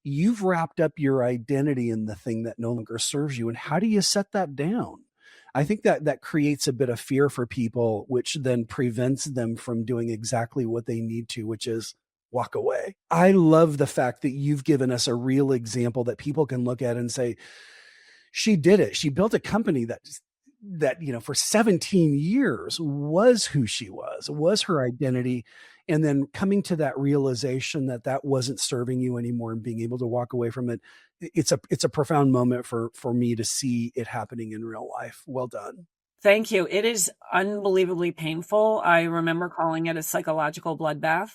you've wrapped up your identity in the thing that no longer serves you. And how do you set that down? I think that that creates a bit of fear for people, which then prevents them from doing exactly what they need to, which is walk away. I love the fact that you've given us a real example that people can look at and say, she did it. She built a company that, for 17 years was who she was her identity. And then coming to that realization that that wasn't serving you anymore and being able to walk away from it. It's a profound moment for me to see it happening in real life. Well done. Thank you. It is unbelievably painful. I remember calling it a psychological bloodbath.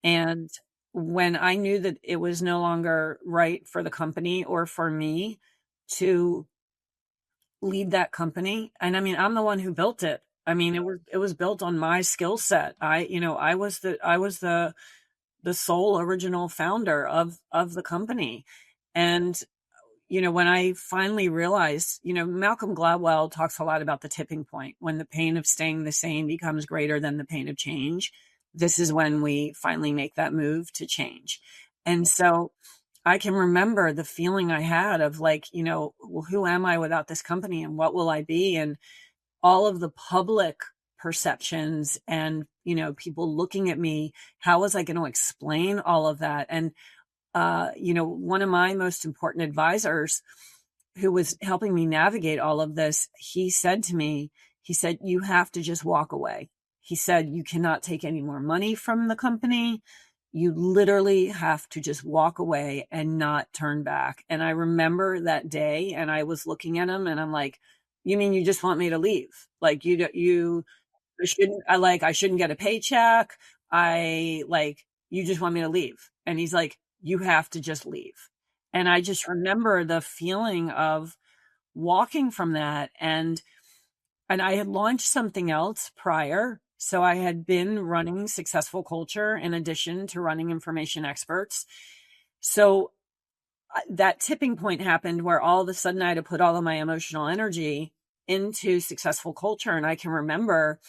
And when I knew that it was no longer right for the company or for me to lead that company, and I mean, I'm the one who built it. I mean, it was built on my skill set. I was the sole original founder of the company. And when I finally realized, Malcolm Gladwell talks a lot about the tipping point when the pain of staying the same becomes greater than the pain of change. This is when we finally make that move to change. And so I can remember the feeling I had of like, well, who am I without this company and what will I be? And all of the public perceptions and, people looking at me, how was I going to explain all of that? And, one of my most important advisors who was helping me navigate all of this, he said to me, he said, you have to just walk away. He said, you cannot take any more money from the company. You literally have to just walk away and not turn back. And I remember that day and I was looking at him and I'm like, you mean you just want me to leave? Like I shouldn't get a paycheck. You just want me to leave. And he's like, you have to just leave. And I just remember the feeling of walking from that. And I had launched something else prior. So I had been running Successful Culture in addition to running Information Experts. So that tipping point happened where all of a sudden I had to put all of my emotional energy into Successful Culture. And I can remember,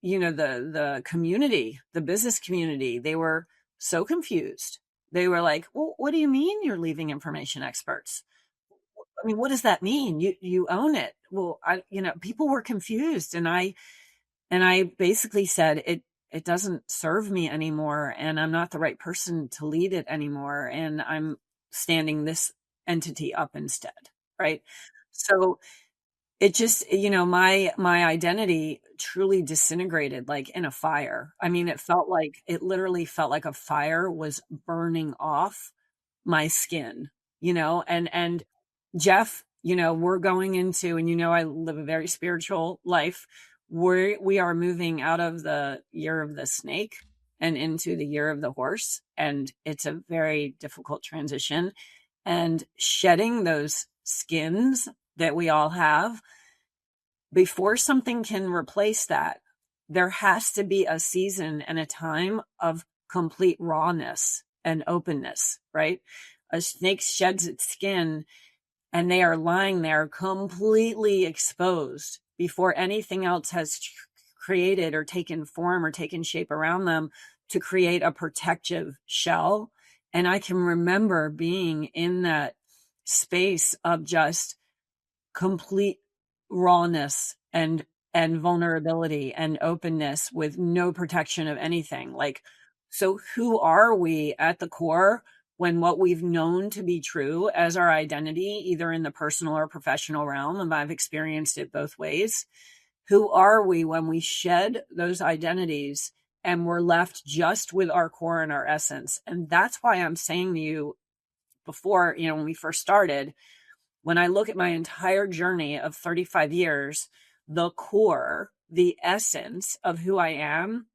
the community, the business community, they were so confused. They were like, well, what do you mean you're leaving Information Experts? I mean, what does that mean? You own it. Well, people were confused and I basically said it doesn't serve me anymore and I'm not the right person to lead it anymore and I'm standing this entity up instead, right? So it just, my identity truly disintegrated like in a fire. I mean, it literally felt like a fire was burning off my skin, and Jeff, we're going into, and I live a very spiritual life. We are moving out of the year of the snake and into the year of the horse. And it's a very difficult transition. And shedding those skins that we all have, before something can replace that, there has to be a season and a time of complete rawness and openness, right? A snake sheds its skin and they are lying there completely exposed before anything else has created or taken form or taken shape around them to create a protective shell. And I can remember being in that space of just complete rawness and vulnerability and openness with no protection of anything. Like, so who are we at the core when what we've known to be true as our identity, either in the personal or professional realm, and I've experienced it both ways, who are we when we shed those identities and we're left just with our core and our essence? And that's why I'm saying to you before, when we first started, when I look at my entire journey of 35 years, the core, the essence of who I am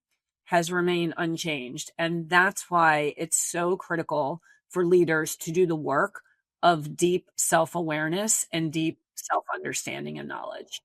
has remained unchanged. And that's why it's so critical for leaders to do the work of deep self-awareness and deep self-understanding and knowledge.